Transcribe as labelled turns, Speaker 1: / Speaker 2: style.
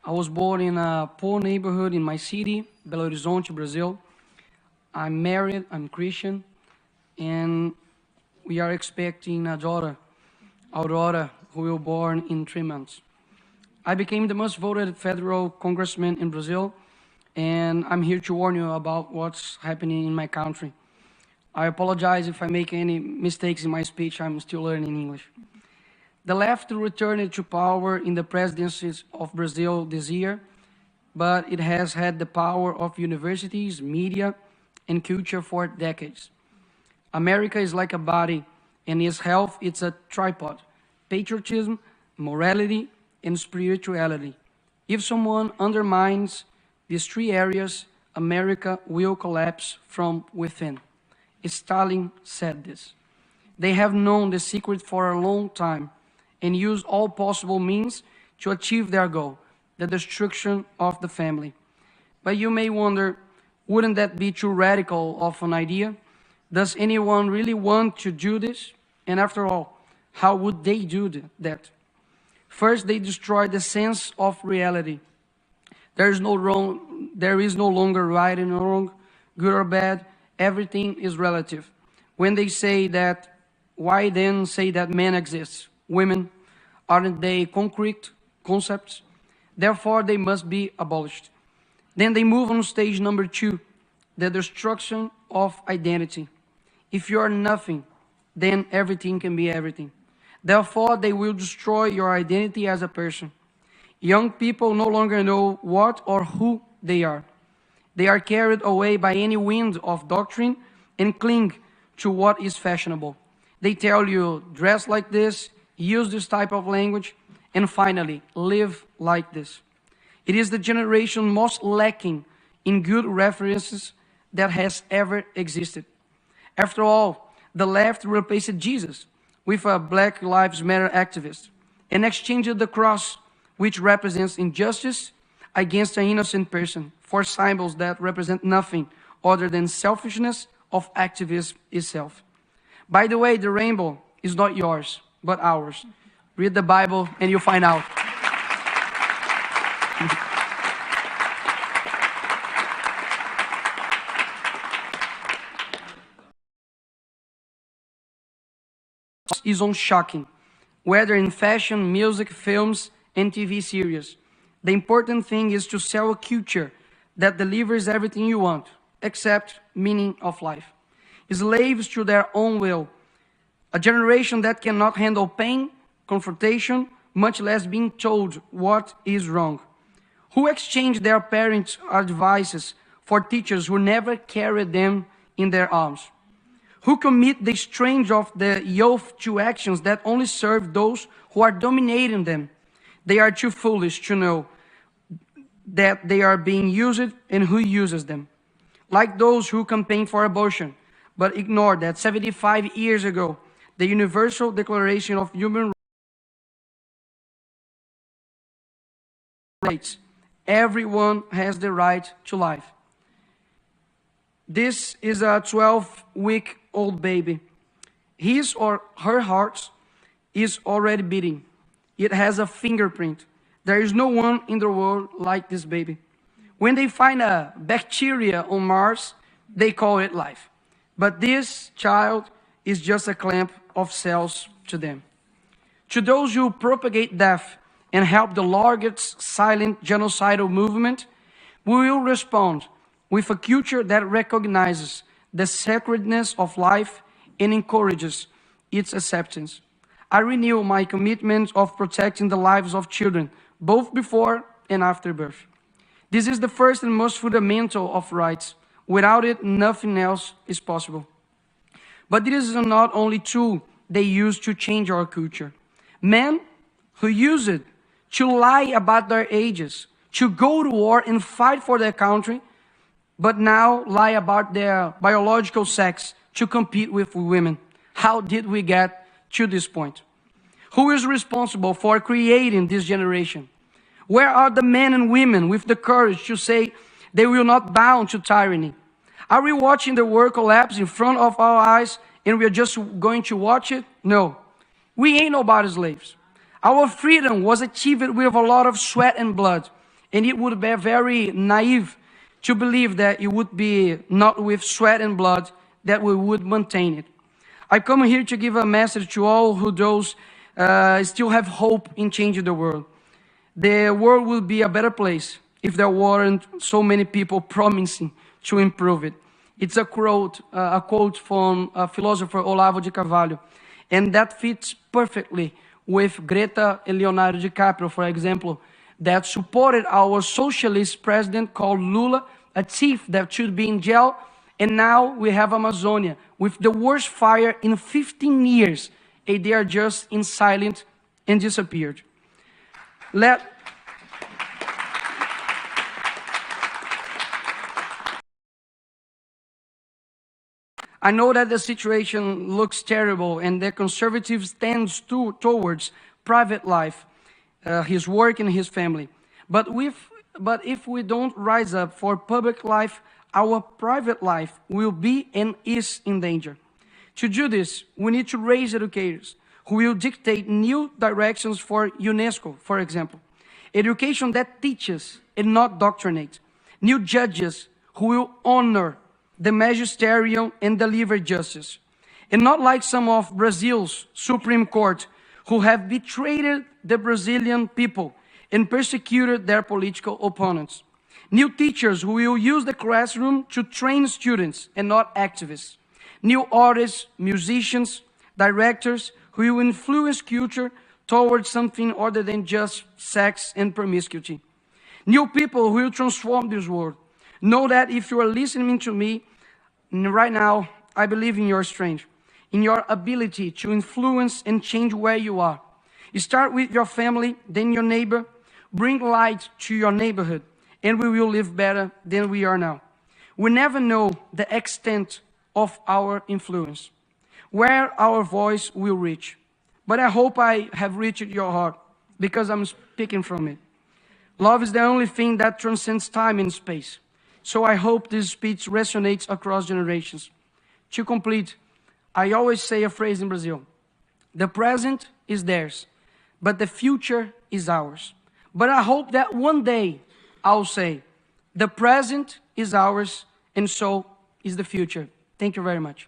Speaker 1: I was born in a poor neighborhood in my city, Belo Horizonte, Brazil. I'm married, I'm Christian, and we are expecting a daughter, Aurora, who will be born in 3 months. I became the most voted federal congressman in Brazil, and I'm here to warn you about what's happening in my country. I apologize if I make any mistakes in my speech. I'm still learning English. The left returned to power in the presidencies of Brazil this year, but it has had the power of universities, media, and culture for decades. America is like a body, and its health is a tripod: patriotism, morality, and spirituality. If someone undermines these 3 areas, America will collapse from within. Stalin said this. They have known the secret for a long time and use all possible means to achieve their goal, the destruction of the family. But you may wonder, wouldn't that be too radical of an idea? Does anyone really want to do this? And after all, how would they do that? First, they destroy the sense of reality. There is no longer right and wrong, good or bad. Everything is relative. When they say that, why then say that man exists? Women, aren't they concrete concepts? Therefore, they must be abolished. Then they move on stage number 2, the destruction of identity. If you are nothing, then everything can be everything. Therefore, they will destroy your identity as a person. Young people no longer know what or who they are. They are carried away by any wind of doctrine and cling to what is fashionable. They tell you, dress like this, use this type of language, and finally, live like this. It is the generation most lacking in good references that has ever existed. After all, the left replaced Jesus with a Black Lives Matter activist and exchanged the cross, which represents injustice, against an innocent person for symbols that represent nothing other than selfishness of activism itself. By the way, the rainbow is not yours, but ours. Read the Bible and you'll find out. Is on shocking, whether in fashion, music, films, and TV series. The important thing is to sell a culture that delivers everything you want, except meaning of life. Slaves to their own will. A generation that cannot handle pain, confrontation, much less being told what is wrong. Who exchange their parents' advices for teachers who never carried them in their arms? Who commit the strange of the youth to actions that only serve those who are dominating them? They are too foolish to know that they are being used and who uses them. Like those who campaign for abortion, but ignore that 75 years ago, the Universal Declaration of Human Rights, everyone has the right to life. This is a 12-week-old baby. His or her heart is already beating. It has a fingerprint. There is no one in the world like this baby. When they find a bacteria on Mars, they call it life. But this child is just a clump of cells to them. To those who propagate death and help the largest silent genocidal movement, we will respond with a culture that recognizes the sacredness of life and encourages its acceptance. I renew my commitment of protecting the lives of children, both before and after birth. This is the first and most fundamental of rights. Without it, nothing else is possible. But this is not only tool they use to change our culture. Men who use it to lie about their ages, to go to war and fight for their country, but now lie about their biological sex to compete with women. How did we get to this point? Who is responsible for creating this generation? Where are the men and women with the courage to say they will not bow to tyranny? Are we watching the world collapse in front of our eyes and we are just going to watch it? No. We ain't nobody's slaves. Our freedom was achieved with a lot of sweat and blood. And it would be very naive to believe that it would be not with sweat and blood that we would maintain it. I come here to give a message to all who those still have hope in changing the world. The world will be a better place if there weren't so many people promising to improve it. It's a quote from philosopher Olavo de Carvalho, and that fits perfectly with Greta and Leonardo DiCaprio, for example, that supported our socialist president called Lula, a thief that should be in jail, and now we have Amazonia with the worst fire in 15 years, and they are just in silence and disappeared. I know that the situation looks terrible and that conservatives tend towards private life, his work and his family. But if we don't rise up for public life, our private life will be and is in danger. To do this, we need to raise educators who will dictate new directions for UNESCO, for example. Education that teaches and not doctrinates. New judges who will honor the magisterium and deliver justice. And not like some of Brazil's Supreme Court who have betrayed the Brazilian people and persecuted their political opponents. New teachers who will use the classroom to train students and not activists. New artists, musicians, directors who will influence culture towards something other than just sex and promiscuity. New people who will transform this world. Know that if you are listening to me right now, I believe in your strength, in your ability to influence and change where you are. You start with your family, then your neighbor. Bring light to your neighborhood, and we will live better than we are now. We never know the extent of our influence, where our voice will reach. But I hope I have reached your heart, because I'm speaking from it. Love is the only thing that transcends time and space. So I hope this speech resonates across generations. To complete, I always say a phrase in Brazil. The present is theirs, but the future is ours. But I hope that one day I'll say, the present is ours, and so is the future. Thank you very much.